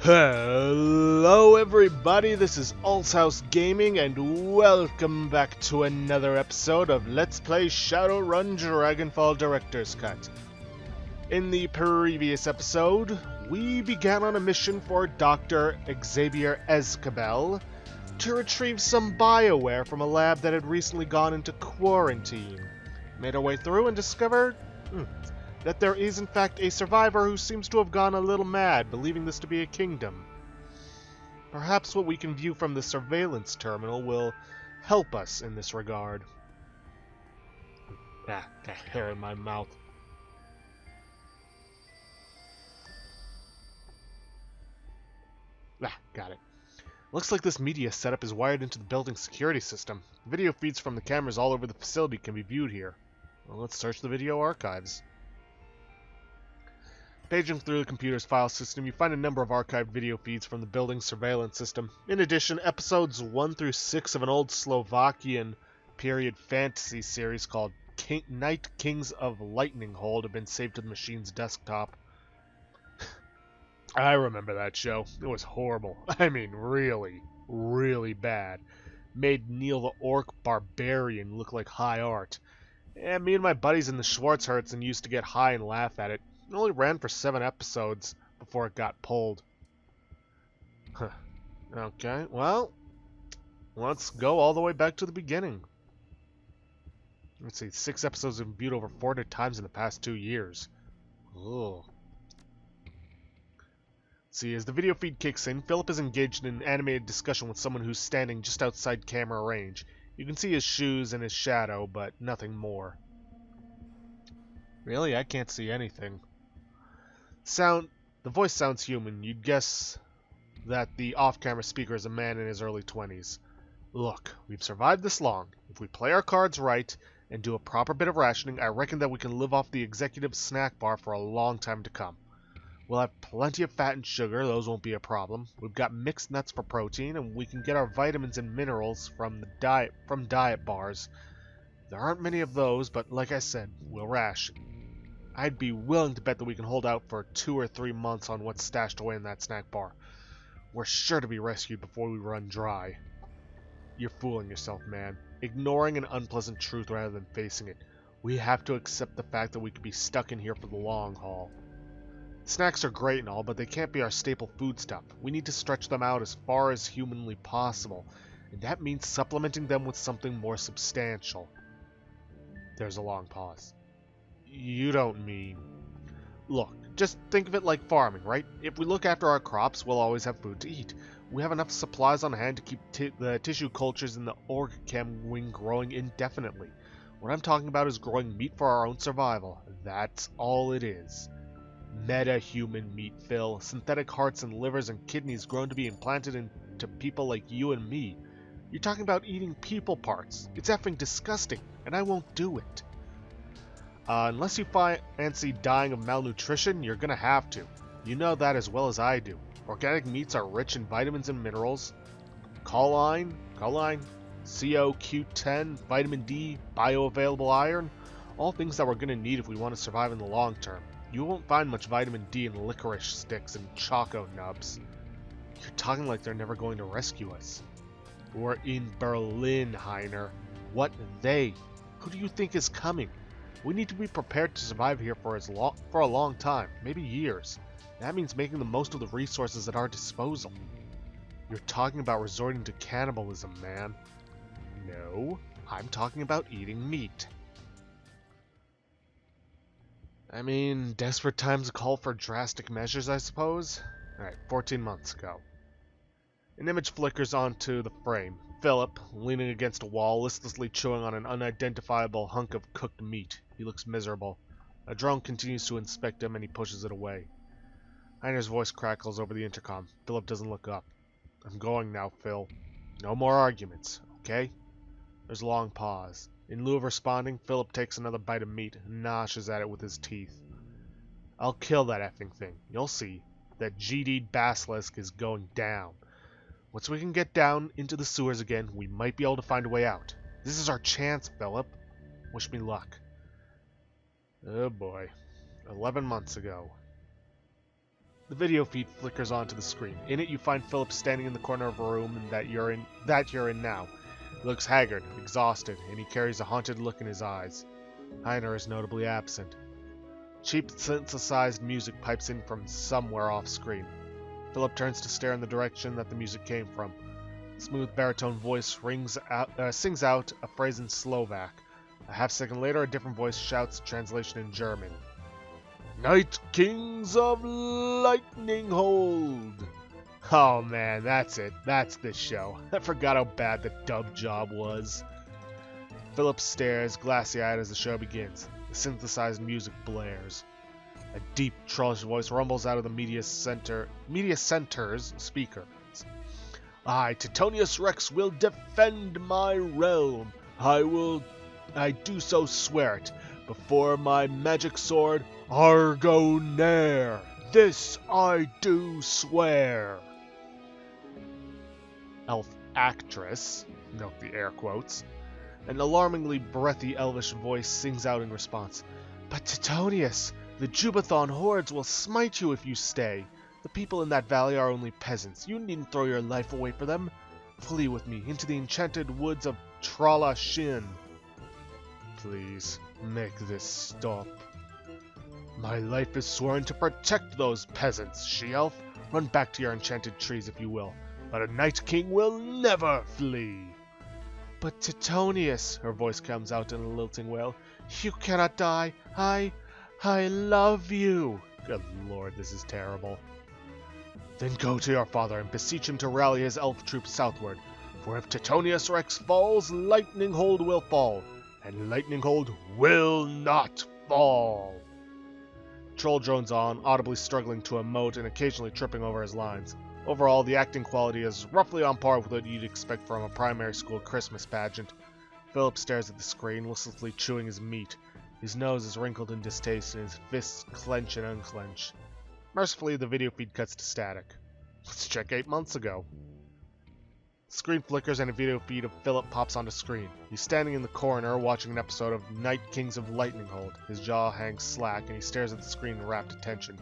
Hello everybody, this is Altshouse Gaming and welcome back to another episode of Let's Play Shadowrun Dragonfall Director's Cut. In the previous episode, we began on a mission for Dr. Xavier Escabel to retrieve some bioware from a lab that had recently gone into quarantine. Made our way through and discovered that there is in fact a survivor who seems to have gone a little mad, believing this to be a kingdom. Perhaps what we can view from the surveillance terminal will help us in this regard. Got hair in my mouth. Got it. Looks like this media setup is wired into the building's security system. Video feeds from the cameras all over the facility can be viewed here. Well, let's search the video archives. Paging through the computer's file system, you find a number of archived video feeds from the building's surveillance system. In addition, episodes 1 through 6 of an old Slovakian period fantasy series called Night Kings of Lightning Hold have been saved to the machine's desktop. I remember that show. It was horrible. I mean, really, really bad. Made Neil the Orc Barbarian look like high art. And me and my buddies in the Schwarzherzen used to get high and laugh at it. It only ran for 7 episodes before it got pulled. Okay, well, let's go all the way back to the beginning. Let's see, 6 episodes have been viewed over 400 times in the past 2 years. Ugh. See, as the video feed kicks in, Phillip is engaged in an animated discussion with someone who's standing just outside camera range. You can see his shoes and his shadow, but nothing more. Really? I can't see anything. The voice sounds human. You'd guess that the off-camera speaker is a man in his early 20s. Look, we've survived this long. If we play our cards right and do a proper bit of rationing, I reckon that we can live off the executive snack bar for a long time to come. We'll have plenty of fat and sugar, those won't be a problem. We've got mixed nuts for protein, and we can get our vitamins and minerals from diet bars. There aren't many of those, but like I said, we'll ration. I'd be willing to bet that we can hold out for 2 or 3 months on what's stashed away in that snack bar. We're sure to be rescued before we run dry. You're fooling yourself, man. Ignoring an unpleasant truth rather than facing it. We have to accept the fact that we could be stuck in here for the long haul. Snacks are great and all, but they can't be our staple food stuff. We need to stretch them out as far as humanly possible, and that means supplementing them with something more substantial. There's a long pause. You don't mean... Look, just think of it like farming, right? If we look after our crops, we'll always have food to eat. We have enough supplies on hand to keep the tissue cultures in the Org-Chem wing growing indefinitely. What I'm talking about is growing meat for our own survival. That's all it is. Meta-human meat, Phil. Synthetic hearts and livers and kidneys grown to be implanted into people like you and me. You're talking about eating people parts. It's effing disgusting, and I won't do it. Unless you fancy dying of malnutrition, you're gonna have to. You know that as well as I do. Organic meats are rich in vitamins and minerals. Choline, CoQ10, vitamin D, bioavailable iron. All things that we're gonna need if we want to survive in the long term. You won't find much vitamin D in licorice sticks and choco nubs. You're talking like they're never going to rescue us. We're in Berlin, Heiner. What they? Who do you think is coming? We need to be prepared to survive here for a long time, maybe years. That means making the most of the resources at our disposal. You're talking about resorting to cannibalism, man. No, I'm talking about eating meat. I mean, desperate times call for drastic measures, I suppose. Alright, 14 months ago. An image flickers onto the frame. Phillip, leaning against a wall, listlessly chewing on an unidentifiable hunk of cooked meat. He looks miserable. A drone continues to inspect him and he pushes it away. Heiner's voice crackles over the intercom. Phillip doesn't look up. I'm going now, Phil. No more arguments, okay? There's a long pause. In lieu of responding, Phillip takes another bite of meat and gnashes at it with his teeth. I'll kill that effing thing. You'll see. That GD basilisk is going down. Once we can get down into the sewers again, we might be able to find a way out. This is our chance, Phillip. Wish me luck. Oh boy. 11 months ago. The video feed flickers onto the screen. In it, you find Phillip standing in the corner of a room that you're in now. He looks haggard, exhausted, and he carries a haunted look in his eyes. Heiner is notably absent. Cheap synthesized music pipes in from somewhere off-screen. Phillip turns to stare in the direction that the music came from. A smooth baritone voice sings out a phrase in Slovak. A half-second later, a different voice shouts a translation in German. Night Kings of Lightning Hold! Oh man, that's it. That's this show. I forgot how bad the dub job was. Phillip stares, glassy-eyed, as the show begins. The synthesized music blares. A deep, trollish voice rumbles out of the media center's speakers. I, Titonius Rex, will defend my realm. I do so swear it, before my magic sword, Argonair. This I do swear. Elf actress, note the air quotes, an alarmingly breathy elvish voice sings out in response. But Titonius, the Jubathon hordes will smite you if you stay. The people in that valley are only peasants. You needn't throw your life away for them. Flee with me into the enchanted woods of Trala Shin. Please, make this stop. My life is sworn to protect those peasants, she-elf. Run back to your enchanted trees if you will. But a Night King will never flee. But Titonius, her voice comes out in a lilting wail, you cannot die. I love you. Good lord, this is terrible. Then go to your father and beseech him to rally his elf troops southward. For if Titonius Rex falls, Lightning Hold will fall. And Lightning Hold will not fall. Troll drones on, audibly struggling to emote and occasionally tripping over his lines. Overall, the acting quality is roughly on par with what you'd expect from a primary school Christmas pageant. Phillip stares at the screen, listlessly chewing his meat. His nose is wrinkled in distaste, and his fists clench and unclench. Mercifully, the video feed cuts to static. Let's check 8 months ago. The screen flickers and a video feed of Phillip pops onto screen. He's standing in the corner watching an episode of Night Kings of Lightning Hold. His jaw hangs slack, and he stares at the screen in rapt attention.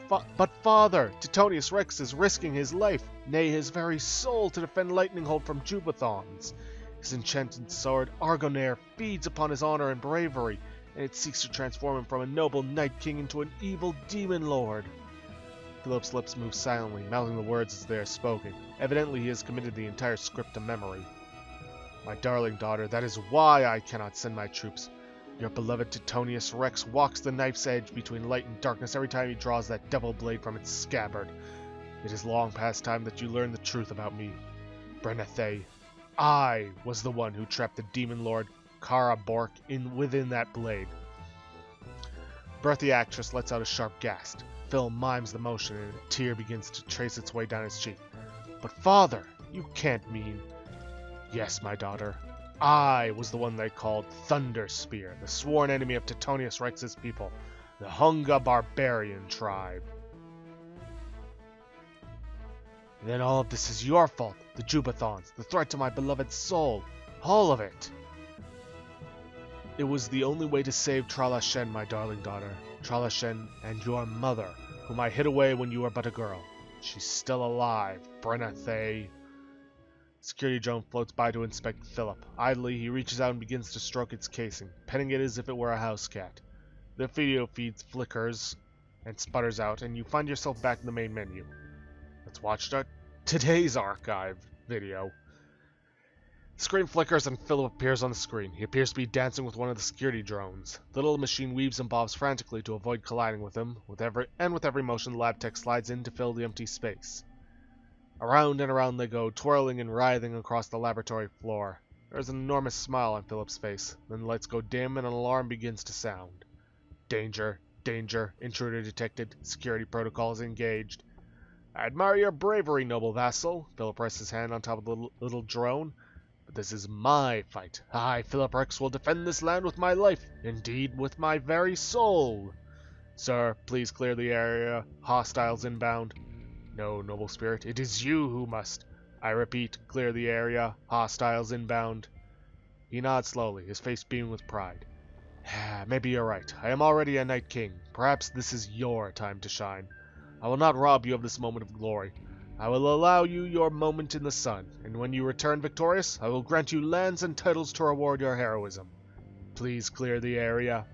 But father, Titonius Rex is risking his life, nay his very soul, to defend Lightning Hold from Jubathons. His enchanted sword, Argonair, feeds upon his honor and bravery, and it seeks to transform him from a noble Night King into an evil demon lord. Phillip's lips move silently, mouthing the words as they are spoken. Evidently he has committed the entire script to memory. My darling daughter, that is why I cannot send my troops. Your beloved Titonius Rex walks the knife's edge between light and darkness every time he draws that devil blade from its scabbard. It is long past time that you learn the truth about me. Brenathe, I was the one who trapped the demon lord Karabork within that blade. Breathy actress lets out a sharp gasp. Phil mimes the motion and a tear begins to trace its way down his cheek. But father, you can't mean... Yes, my daughter. I was the one they called Thunder Spear, the sworn enemy of Titonius Rex's people, the Hunga barbarian tribe. And then all of this is your fault, the Jubathons, the threat to my beloved soul, all of it. It was the only way to save Tralashen, my darling daughter, Tralashen and your mother, whom I hid away when you were but a girl. She's still alive, Brenathe. Security drone floats by to inspect Phillip. Idly, he reaches out and begins to stroke its casing, petting it as if it were a house cat. The video feed flickers and sputters out, and you find yourself back in the main menu. Let's watch today's archive video. The screen flickers and Phillip appears on the screen. He appears to be dancing with one of the security drones. The little machine weaves and bobs frantically to avoid colliding with him. With every motion, the lab tech slides in to fill the empty space. Around and around they go, twirling and writhing across the laboratory floor. There's an enormous smile on Phillip's face. Then the lights go dim and an alarm begins to sound. Danger, danger, intruder detected, security protocols engaged. I admire your bravery, noble vassal. Phillip rests his hand on top of the little drone. But this is my fight. I, Phillip Rex, will defend this land with my life. Indeed, with my very soul. Sir, please clear the area. Hostiles inbound. No, noble spirit, it is you who must. I repeat, clear the area. Hostiles inbound. He nods slowly, his face beaming with pride. Maybe you're right. I am already a Night King. Perhaps this is your time to shine. I will not rob you of this moment of glory. I will allow you your moment in the sun, and when you return victorious, I will grant you lands and titles to reward your heroism. Please clear the area.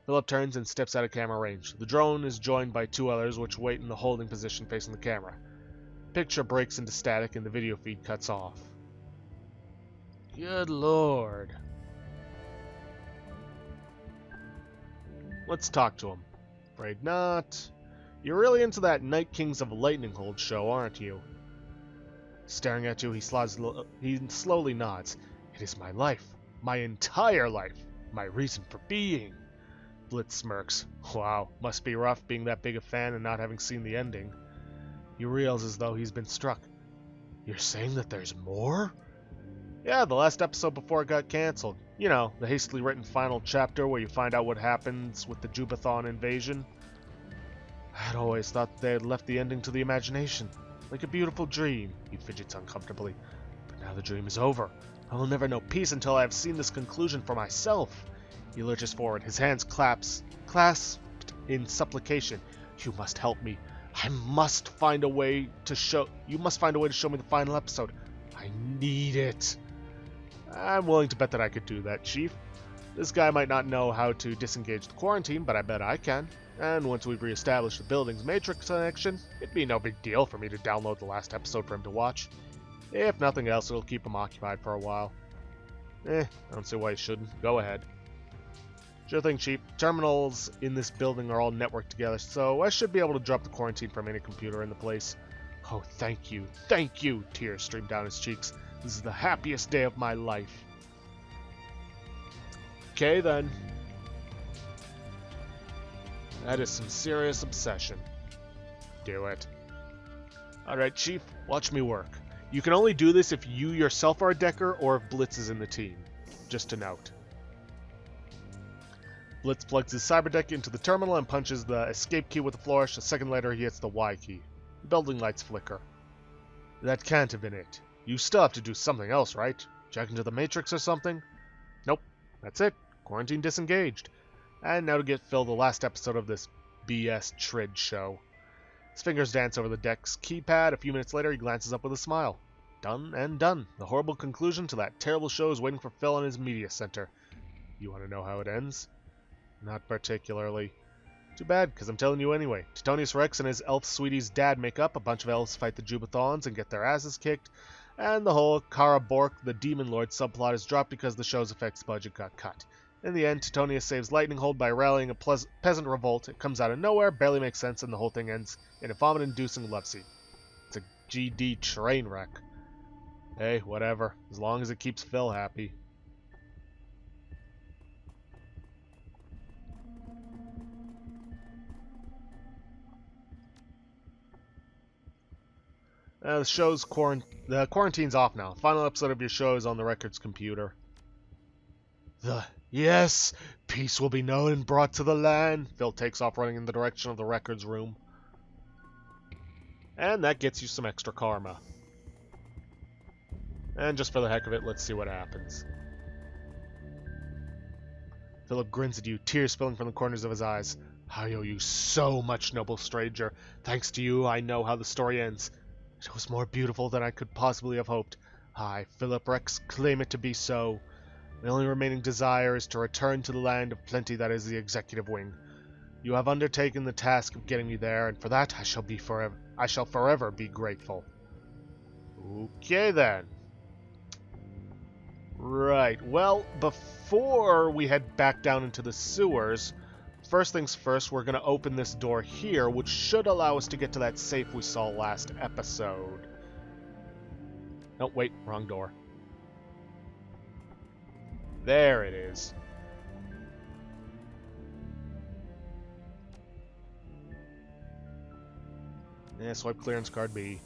Phillip turns and steps out of camera range. The drone is joined by 2 others which wait in the holding position facing the camera. Picture breaks into static and the video feed cuts off. Good lord. Let's talk to him. Afraid not. You're really into that Night Kings of Lightning Hold show, aren't you? Staring at you, he slowly nods. It is my life. My entire life. My reason for being. Blitz smirks. Wow, must be rough being that big a fan and not having seen the ending. He reels as though he's been struck. You're saying that there's more? Yeah, the last episode before it got cancelled. You know, the hastily written final chapter where you find out what happens with the Jubathon invasion. I'd always thought they had left the ending to the imagination. Like a beautiful dream. He fidgets uncomfortably. But now the dream is over. I will never know peace until I have seen this conclusion for myself. He lurches forward, his hands clasped in supplication. You must help me. You must find a way to show me the final episode. I need it. I'm willing to bet that I could do that, Chief. This guy might not know how to disengage the quarantine, but I bet I can. And once we've reestablished the building's matrix connection, it'd be no big deal for me to download the last episode for him to watch. If nothing else, it'll keep him occupied for a while. I don't see why he shouldn't. Go ahead. Sure thing, Chief. Terminals in this building are all networked together, so I should be able to drop the quarantine from any computer in the place. Oh, thank you. Thank you! Tears stream down his cheeks. This is the happiest day of my life. Okay, then. That is some serious obsession. Do it. Alright, Chief, watch me work. You can only do this if you yourself are a Decker or if Blitz is in the team. Just a note. Blitz plugs his cyberdeck into the terminal and punches the escape key with a flourish. A second later, he hits the Y key. The building lights flicker. That can't have been it. You still have to do something else, right? Check into the Matrix or something? Nope. That's it. Quarantine disengaged. And now to get Phil the last episode of this BS Trid show. His fingers dance over the deck's keypad. A few minutes later, he glances up with a smile. Done and done. The horrible conclusion to that terrible show is waiting for Phil in his media center. You want to know how it ends? Not particularly. Too bad, because I'm telling you anyway. Titonius Rex and his elf sweetie's dad make up, a bunch of elves fight the Jubathons and get their asses kicked, and the whole Kara Bork, the Demon Lord subplot is dropped because the show's effects budget got cut. In the end, Titonius saves Lightning Hold by rallying a peasant revolt. It comes out of nowhere, barely makes sense, and the whole thing ends in a vomit-inducing love scene. It's a GD train wreck. Hey, whatever, as long as it keeps Phil happy. The quarantine's off now. Final episode of your show is on the records computer. Yes, peace will be known and brought to the land. Phil takes off running in the direction of the records room. And that gets you some extra karma. And just for the heck of it, let's see what happens. Philip grins at you, tears spilling from the corners of his eyes. I owe you so much, noble stranger. Thanks to you, I know how the story ends. It was more beautiful than I could possibly have hoped. I, Phillip Rex, claim it to be so. My only remaining desire is to return to the land of plenty that is the executive wing. You have undertaken the task of getting me there, and for that I shall forever be grateful. Okay then. Right, well, before we head back down into the sewers, first things first, we're going to open this door here, which should allow us to get to that safe we saw last episode. No, wait, wrong door. There it is. Yeah, swipe clearance card B.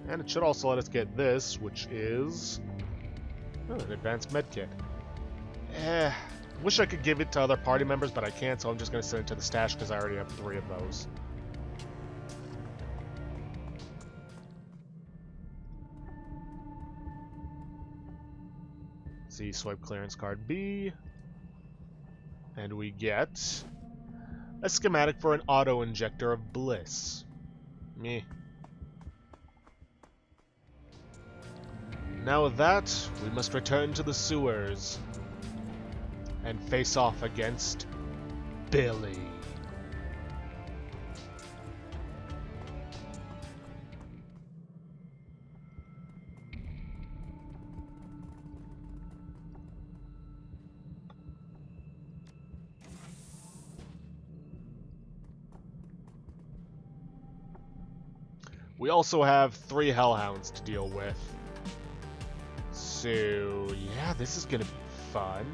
And it should also let us get this, which is an advanced medkit. Wish I could give it to other party members, but I can't, so I'm just going to send it to the stash because I already have 3 of those. See, swipe clearance card B. And we get A schematic for an auto-injector of bliss. Meh. Now with that, we must return to the sewers and face off against Billy. We also have 3 hellhounds to deal with. So, yeah, this is gonna be fun.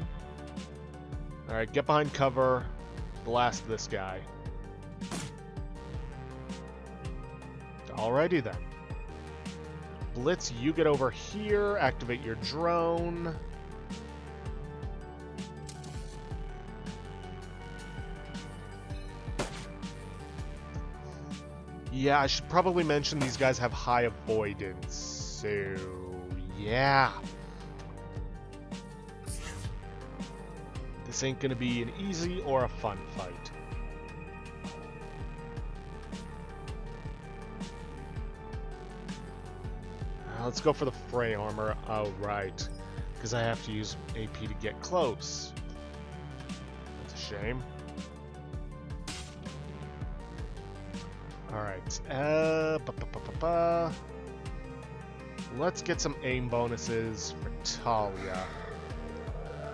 Alright, get behind cover. Blast this guy. Alrighty then. Blitz, you get over here. Activate your drone. Yeah, I should probably mention these guys have high avoidance, so yeah. This ain't gonna be an easy or a fun fight. Let's go for the fray armor. Oh, right. Because I have to use AP to get close. That's a shame. Alright, let's get some aim bonuses for Talia,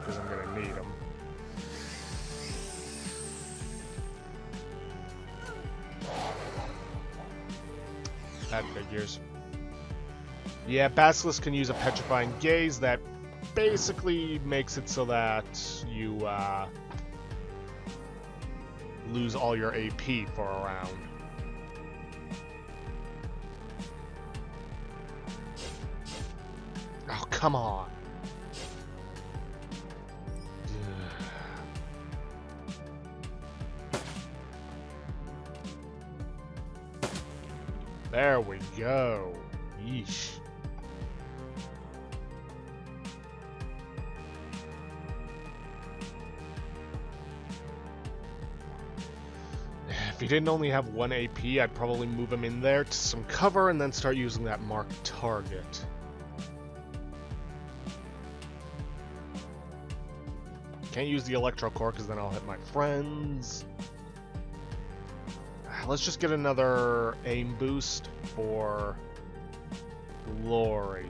because I'm going to need them. That figures. Yeah, Basilisk can use a Petrifying Gaze that basically makes it so that you lose all your AP for a round. Oh, come on. There we go. Yeesh. If he didn't only have 1 AP, I'd probably move him in there to some cover and then start using that marked target. Can't use the Electro Core because then I'll hit my friends. Let's just get another aim boost for Glory.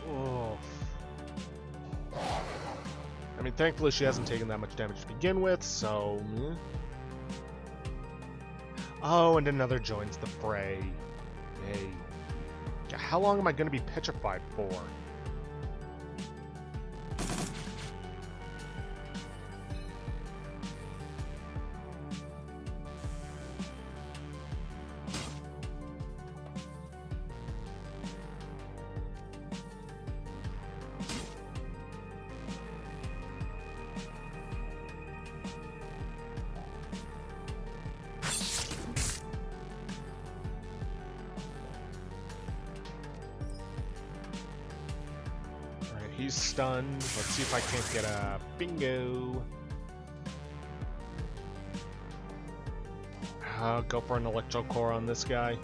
Oh. I mean, thankfully she hasn't taken that much damage to begin with, so... Oh, and another joins the fray. Hey. How long am I going to be petrified for? He's stunned. Let's see if I can't get a bingo. Go for an Electro Core on this guy.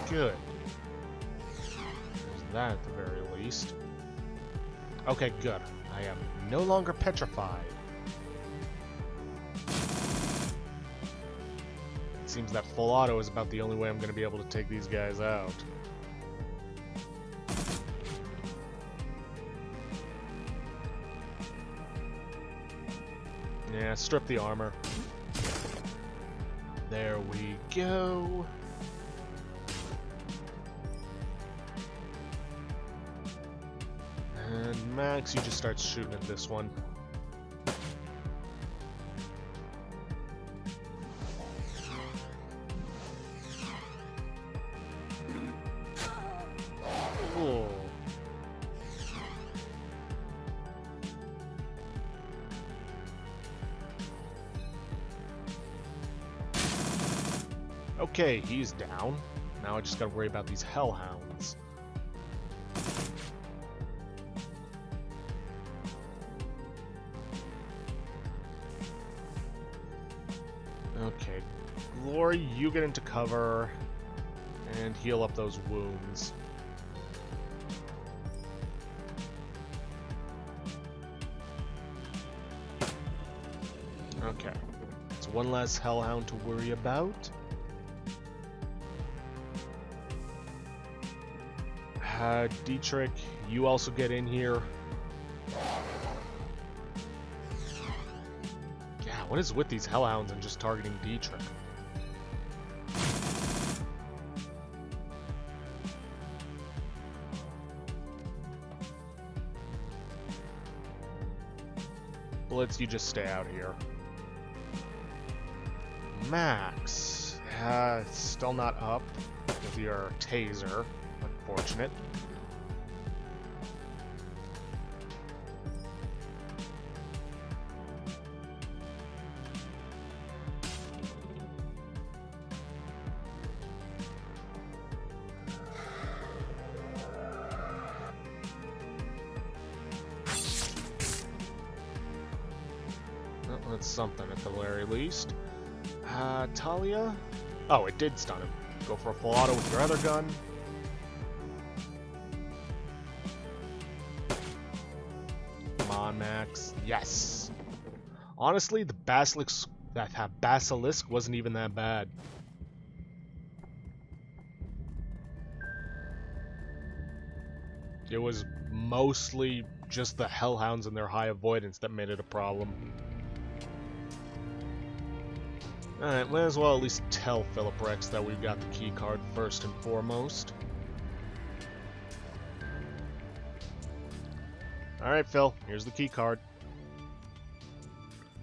Good. There's that at the very least. Okay, good. I am no longer petrified. It seems that full auto is about the only way I'm going to be able to take these guys out. Yeah, strip the armor. There we go. And Max, you just start shooting at this one. Oh. Okay, he's down. Now I just gotta worry about these hellhounds. Okay, Glory, you get into cover and heal up those wounds. Okay, it's one less hellhound to worry about. Dietrich, you also get in here. Yeah, what is with these hellhounds and just targeting Dietrich? Blitz, you just stay out here. Max, still not up with your taser. Unfortunate. Well, that's something at the very least. Talia? Oh, it did stun him. Go for a full auto with your other gun. Come on, Max. Yes. Honestly, the basilisk wasn't even that bad. It was mostly just the hellhounds and their high avoidance that made it a problem. Alright, might as well at least tell Phillip Rex that we've got the key card first and foremost. Alright, Phil, here's the key card.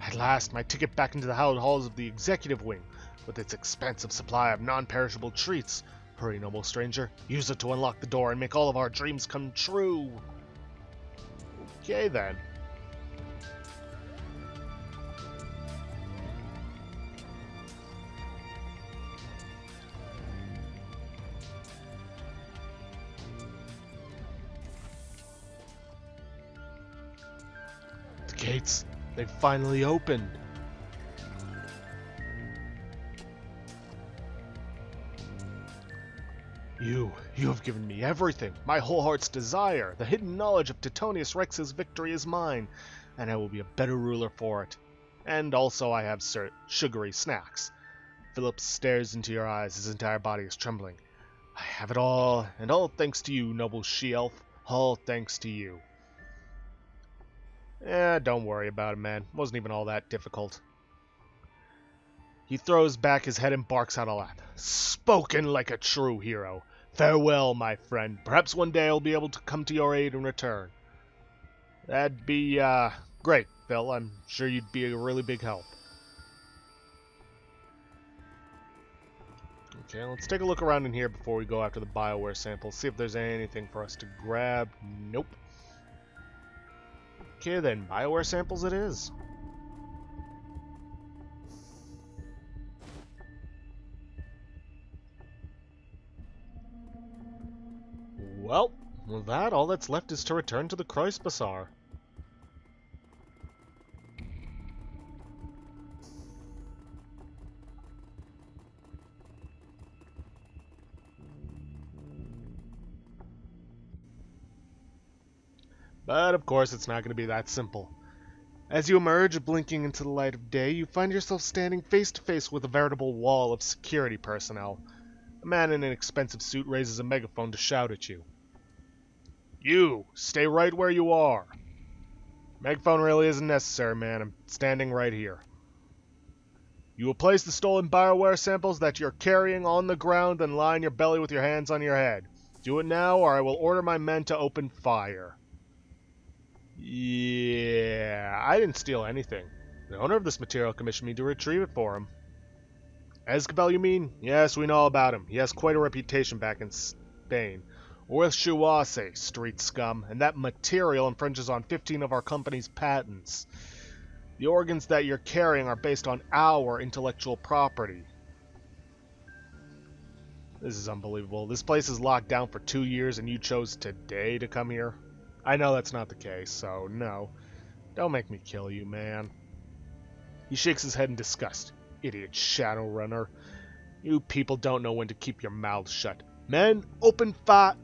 At last, my ticket back into the hallowed halls of the executive wing, with its expansive supply of non-perishable treats. Hurry, noble stranger, use it to unlock the door and make all of our dreams come true. Okay, then. Gates, they've finally opened. You have given me everything. My whole heart's desire. The hidden knowledge of Titonius Rex's victory is mine, and I will be a better ruler for it. And also I have sugary snacks. Phillip stares into your eyes. His entire body is trembling. I have it all, and all thanks to you, noble she-elf. All thanks to you. Don't worry about it, man. Wasn't even all that difficult. He throws back his head and barks out a laugh. Spoken like a true hero. Farewell, my friend. Perhaps one day I'll be able to come to your aid in return. That'd be, great, Phil. I'm sure you'd be a really big help. Okay, let's take a look around in here before we go after the BioWare samples. See if there's anything for us to grab. Nope. Okay, then, BioWare samples it is. Well, with that, all that's left is to return to the Christ Bazaar. But, of course, it's not going to be that simple. As you emerge, blinking into the light of day, you find yourself standing face to face with a veritable wall of security personnel. A man in an expensive suit raises a megaphone to shout at you. You! Stay right where you are! Megaphone really isn't necessary, man. I'm standing right here. You will place the stolen BioWare samples that you're carrying on the ground and lie on your belly with your hands on your head. Do it now, or I will order my men to open fire. Yeah, I didn't steal anything. The owner of this material commissioned me to retrieve it for him. Esquivel, you mean? Yes, we know all about him. He has quite a reputation back in Spain. We're with Chouase, street scum, and that material infringes on 15 of our company's patents. The organs that you're carrying are based on our intellectual property. This is unbelievable. This place is locked down for 2 years and you chose today to come here? I know that's not the case, so no. Don't make me kill you, man. He shakes his head in disgust. Idiot Shadowrunner. You people don't know when to keep your mouths shut. Men, open fire!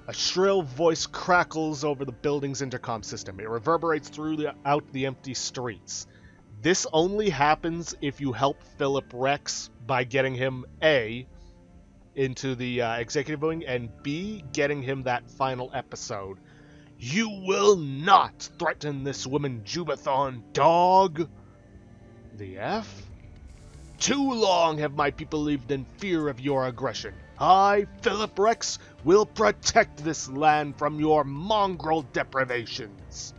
A shrill voice crackles over the building's intercom system. It reverberates throughout the empty streets. This only happens if you help Phillip Rex by getting him A, into the executive wing, and B, getting him that final episode. You will not threaten this woman, Jubathon, dog! The F? Too long have my people lived in fear of your aggression. I, Phillip Rex, will protect this land from your mongrel deprivations.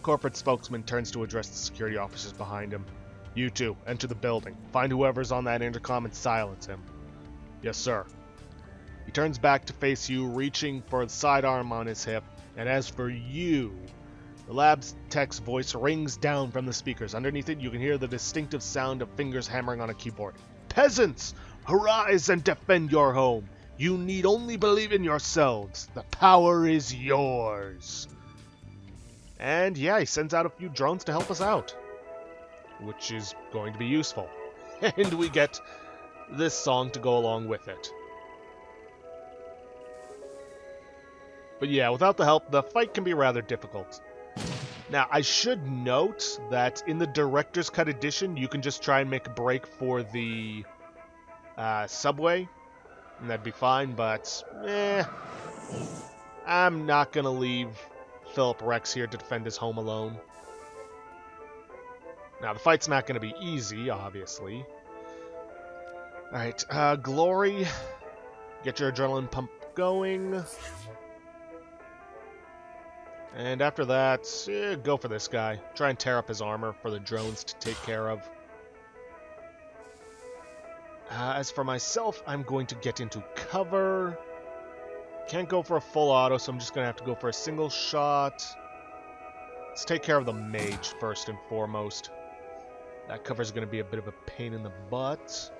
Corporate spokesman turns to address the security officers behind him. You two, enter the building. Find whoever's on that intercom and silence him. Yes, sir. He turns back to face you, reaching for the sidearm on his hip. And as for you, the lab's tech's voice rings down from the speakers. Underneath it, you can hear the distinctive sound of fingers hammering on a keyboard. Peasants, arise and defend your home. You need only believe in yourselves. The power is yours. And yeah, he sends out a few drones to help us out, which is going to be useful. And we get this song to go along with it. But yeah, without the help, the fight can be rather difficult. Now, I should note that in the Director's Cut edition, you can just try and make a break for the subway, and that'd be fine, but I'm not going to leave Phillip Rex here to defend his home alone. Now, the fight's not going to be easy, obviously. Alright, Glory, get your adrenaline pump going. And after that, go for this guy. Try and tear up his armor for the drones to take care of. As for myself, I'm going to get into cover. Can't go for a full auto, so I'm just going to have to go for a single shot. Let's take care of the mage first and foremost. That cover's going to be a bit of a pain in the butt.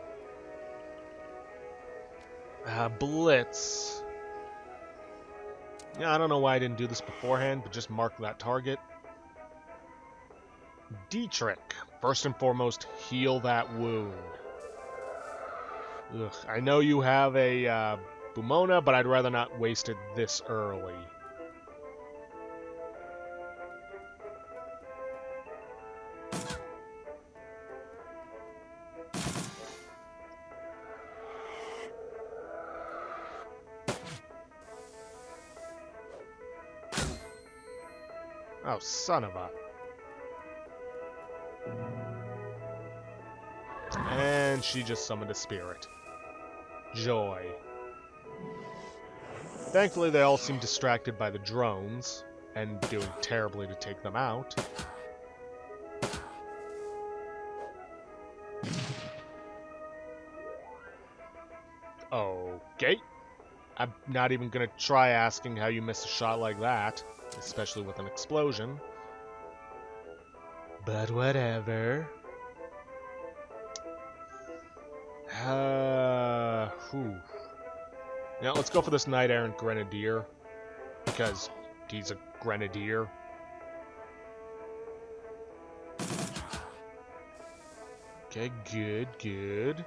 Blitz. Yeah, I don't know why I didn't do this beforehand, but just mark that target. Dietrich. First and foremost, heal that wound. Ugh, I know you have a Bumona, but I'd rather not waste it this early. Oh, son of a... And she just summoned a spirit. Joy. Thankfully, they all seem distracted by the drones, and doing terribly to take them out. Okay. I'm not even gonna try asking how you missed a shot like that, especially with an explosion. But whatever. Now let's go for this Knight Errant Grenadier, because he's a Grenadier. Okay, good, good.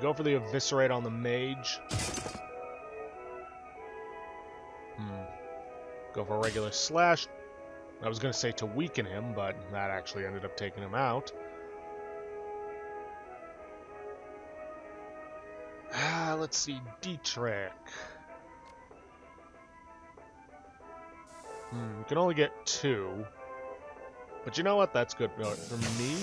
Go for the Eviscerate on the Mage. Go for a regular Slash. I was going to say to weaken him, but that actually ended up taking him out. Let's see, Dietrich. We can only get 2. But you know what? That's good for me.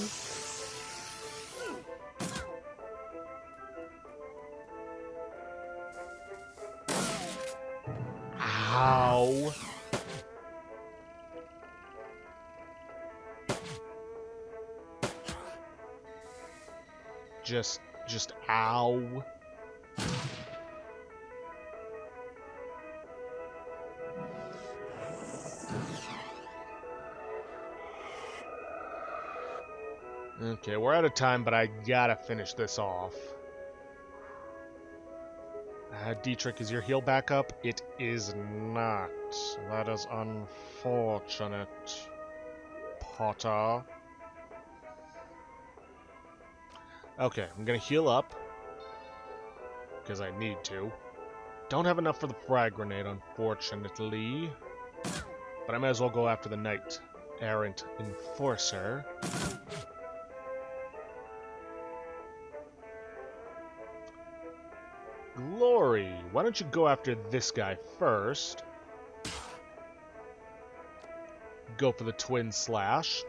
Ow. Just ow. Okay, we're out of time, but I gotta finish this off. Dietrich, is your heal back up? It is not. That is unfortunate, Potter. Okay, I'm gonna heal up. Because I need to. Don't have enough for the frag grenade, unfortunately. But I might as well go after the Knight Errant Enforcer. Glory, why don't you go after this guy first? Go for the twin slash.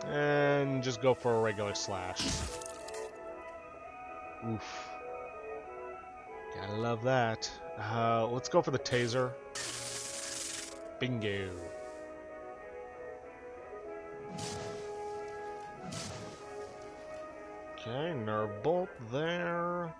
And just go for a regular slash. Oof. Gotta love that. Let's go for the taser. Bingo. Okay, nerve bolt there.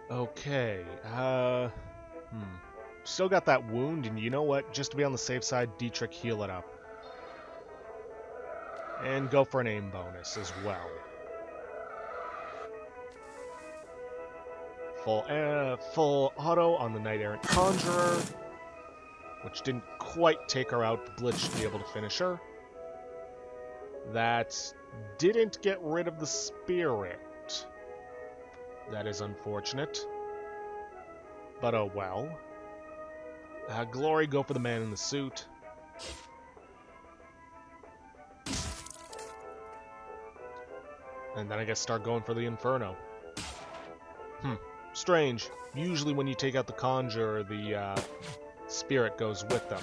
Okay, Still got that wound, and you know what? Just to be on the safe side, Dietrich, heal it up. And go for an aim bonus as well. Full auto on the Knight Errant Conjurer, which didn't quite take her out, but Blitz should be able to finish her. That didn't get rid of the spirit. That is unfortunate. But oh well. Glory, go for the man in the suit. And then I guess start going for the Inferno. Strange. Usually when you take out the Conjurer, the spirit goes with them.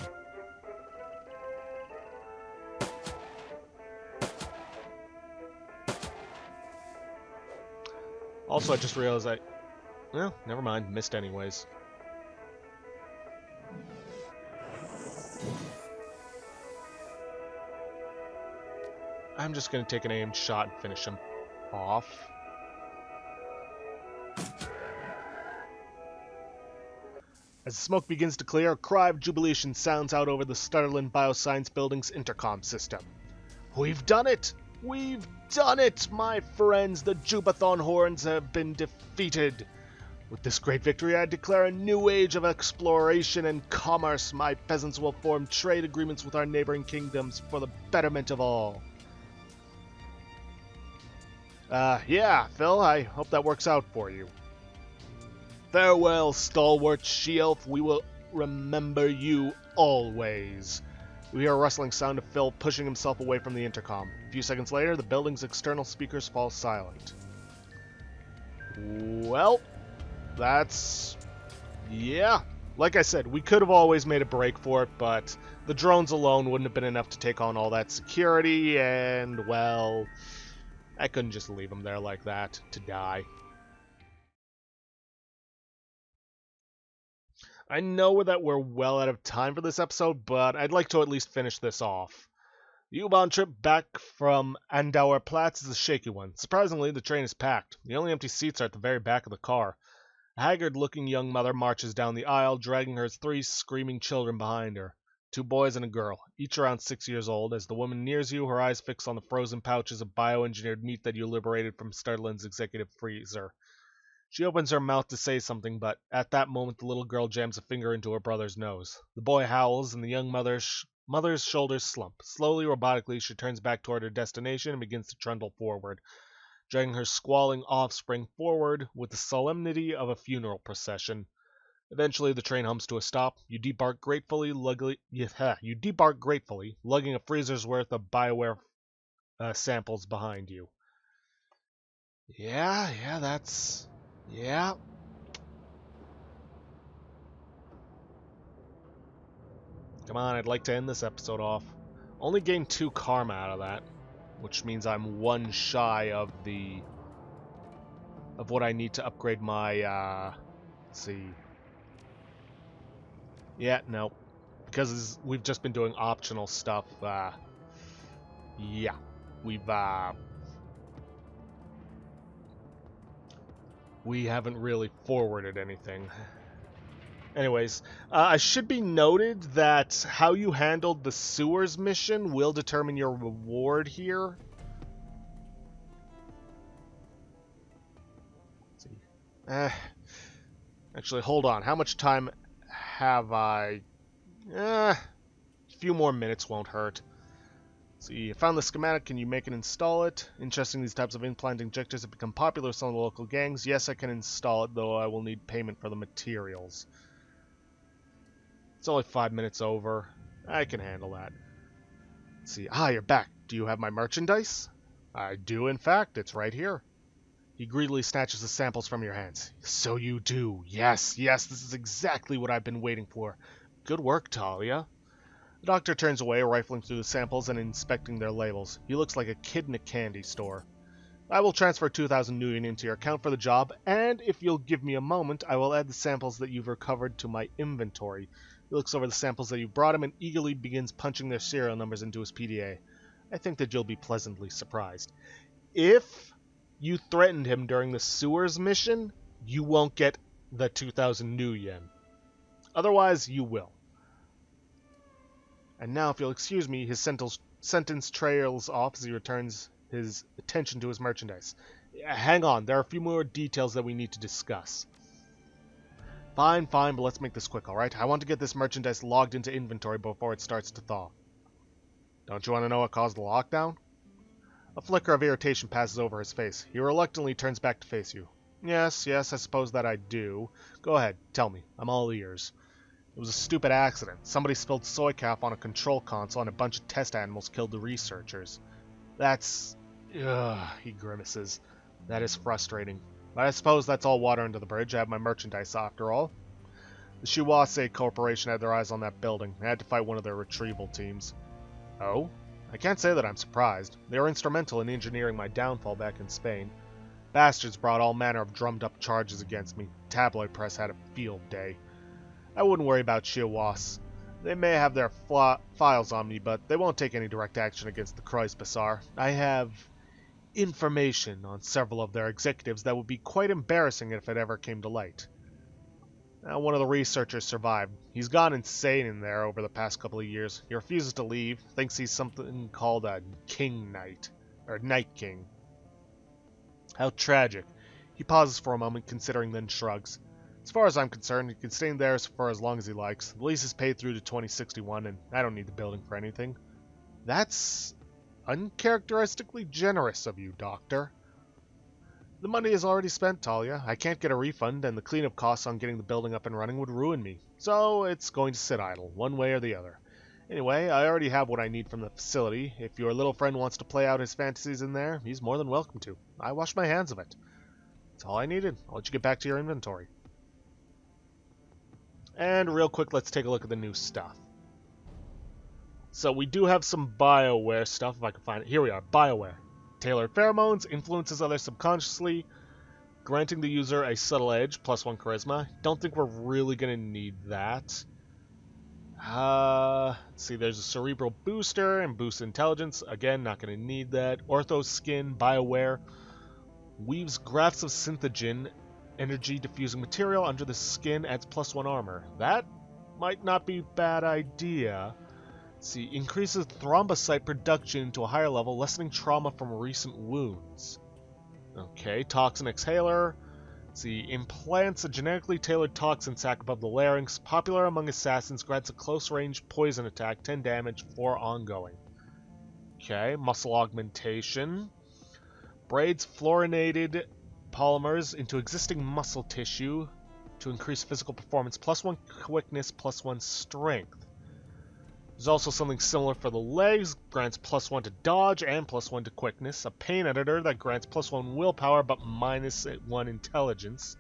Also, I just realized well, never mind. Missed anyways. I'm just going to take an aimed shot and finish him off. As the smoke begins to clear, a cry of jubilation sounds out over the Shadowrun Bioscience Building's intercom system. We've done it! We've done it, my friends! The Jubathon Horns have been defeated! With this great victory, I declare a new age of exploration and commerce. My peasants will form trade agreements with our neighboring kingdoms for the betterment of all. Yeah, Phil, I hope that works out for you. Farewell, stalwart she-elf. We will remember you always. We hear a rustling sound of Phil pushing himself away from the intercom. A few seconds later, the building's external speakers fall silent. Well, that's... yeah. Like I said, we could have always made a break for it, but the drones alone wouldn't have been enough to take on all that security, and, well, I couldn't just leave them there like that to die. I know that we're well out of time for this episode, but I'd like to at least finish this off. The U-Bahn trip back from Andauer Platz is a shaky one. Surprisingly, the train is packed. The only empty seats are at the very back of the car. A haggard-looking young mother marches down the aisle, dragging her 3 screaming children behind her. 2 boys and a girl, each around 6 years old. As the woman nears you, her eyes fix on the frozen pouches of bioengineered meat that you liberated from Shadowrun's executive freezer. She opens her mouth to say something, but at that moment the little girl jams a finger into her brother's nose. The boy howls, and the young mother's shoulders slump. Slowly, robotically, she turns back toward her destination and begins to trundle forward, dragging her squalling offspring forward with the solemnity of a funeral procession. Eventually, the train hums to a stop. You debark gratefully, lugging a freezer's worth of Bioware samples behind you. Yeah, that's... yeah. Come on, I'd like to end this episode off. Only gained 2 karma out of that, which means I'm 1 shy of what I need to upgrade my, let's see. Yeah, no. because we've just been doing optional stuff, yeah, we haven't really forwarded anything. Anyways, I should be noted that how you handled the sewers mission will determine your reward here. Let's see. Actually, hold on. How much time have I? A few more minutes won't hurt. See, you found the schematic. Can you make and install it? Interesting, these types of implant injectors have become popular with some of the local gangs. Yes, I can install it, though I will need payment for the materials. It's only 5 minutes over. I can handle that. Let's see. You're back. Do you have my merchandise? I do, in fact. It's right here. He greedily snatches the samples from your hands. So you do. Yes, this is exactly what I've been waiting for. Good work, Talia. The doctor turns away, rifling through the samples and inspecting their labels. He looks like a kid in a candy store. I will transfer 2,000 nuyen into your account for the job, and if you'll give me a moment, I will add the samples that you've recovered to my inventory. He looks over the samples that you brought him and eagerly begins punching their serial numbers into his PDA. I think that you'll be pleasantly surprised. If you threatened him during the sewers mission, you won't get the 2,000 nuyen. Otherwise, you will. And now, if you'll excuse me, his sentence trails off as he returns his attention to his merchandise. Hang on, there are a few more details that we need to discuss. Fine, but let's make this quick, alright? I want to get this merchandise logged into inventory before it starts to thaw. Don't you want to know what caused the lockdown? A flicker of irritation passes over his face. He reluctantly turns back to face you. Yes, I suppose that I do. Go ahead, tell me. I'm all ears. It was a stupid accident. Somebody spilled soy calf on a control console and a bunch of test animals killed the researchers. That's... he grimaces. That is frustrating. But I suppose that's all water under the bridge. I have my merchandise after all. The Shiwase Corporation had their eyes on that building. They had to fight one of their retrieval teams. Oh? I can't say that I'm surprised. They were instrumental in engineering my downfall back in Spain. Bastards brought all manner of drummed-up charges against me. Tabloid press had a field day. I wouldn't worry about Shiwas. They may have their files on me, but they won't take any direct action against the Kreuzbazar. I have information on several of their executives that would be quite embarrassing if it ever came to light. One of the researchers survived. He's gone insane in there over the past couple of years. He refuses to leave, thinks he's something called a King Knight, or Night King. How tragic. He pauses for a moment, considering, then shrugs. As far as I'm concerned, he can stay in there for as long as he likes. The lease is paid through to 2061, and I don't need the building for anything. That's uncharacteristically generous of you, Doctor. The money is already spent, Talia. I can't get a refund, and the cleanup costs on getting the building up and running would ruin me. So it's going to sit idle, one way or the other. Anyway, I already have what I need from the facility. If your little friend wants to play out his fantasies in there, he's more than welcome to. I washed my hands of it. That's all I needed. I'll let you get back to your inventory. And real quick, let's take a look at the new stuff. So we do have some BioWare stuff, if I can find it. Here we are, BioWare. Tailored pheromones, influences others subconsciously, granting the user a subtle edge, +1 charisma. Don't think we're really going to need that. Let's see, there's a cerebral booster and boost intelligence. Again, not going to need that. Ortho skin, BioWare. Weaves grafts of synthogen, energy diffusing material under the skin, adds +1 armor. That might not be a bad idea. See, increases thrombocyte production to a higher level, lessening trauma from recent wounds. Okay, toxin exhaler. See, implants a genetically tailored toxin sac above the larynx. Popular among assassins, grants a close-range poison attack, 10 damage, 4 ongoing. Okay, muscle augmentation. Braids fluorinated polymers into existing muscle tissue to increase physical performance, +1 quickness, +1 strength. There's also something similar for the legs, grants +1 to dodge and +1 to quickness. A pain editor that grants +1 willpower but -1 intelligence.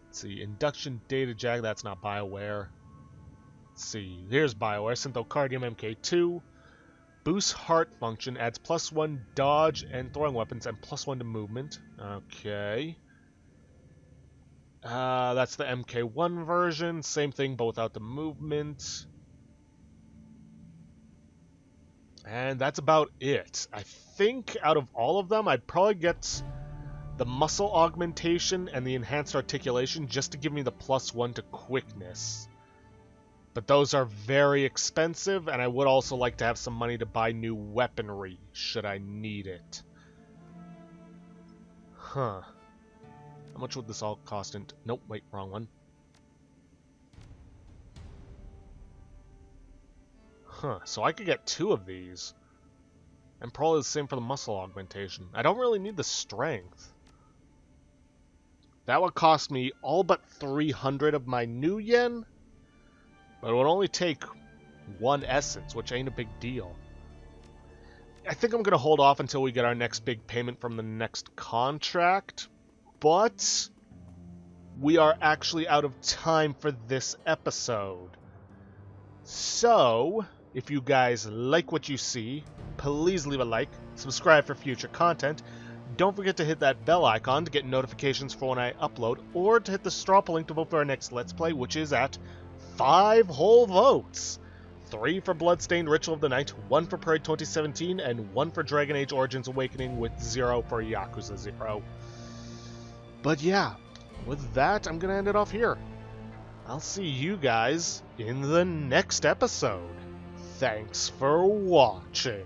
Let's see, induction data jag, that's not BioWare. Let's see, here's BioWare, Synthocardium MK2. Boosts heart function, adds +1 dodge and throwing weapons and +1 to movement. Okay. That's the MK1 version, same thing but without the movement. And that's about it. I think out of all of them, I'd probably get the muscle augmentation and the enhanced articulation just to give me the +1 to quickness. But those are very expensive, and I would also like to have some money to buy new weaponry, should I need it. Huh. How much would this all cost? Nope, wait, wrong one. Huh, so I could get 2 of these. And probably the same for the muscle augmentation. I don't really need the strength. That would cost me all but 300 of my new yen. But it would only take 1 essence, which ain't a big deal. I think I'm going to hold off until we get our next big payment from the next contract. But we are actually out of time for this episode. So, if you guys like what you see, please leave a like, subscribe for future content. Don't forget to hit that bell icon to get notifications for when I upload, or to hit the straw poll link to vote for our next Let's Play, which is at 5 whole votes. 3 for Bloodstained Ritual of the Night, 1 for Parade 2017, and 1 for Dragon Age Origins Awakening, with 0 for Yakuza 0. But yeah, with that, I'm going to end it off here. I'll see you guys in the next episode. Thanks for watching.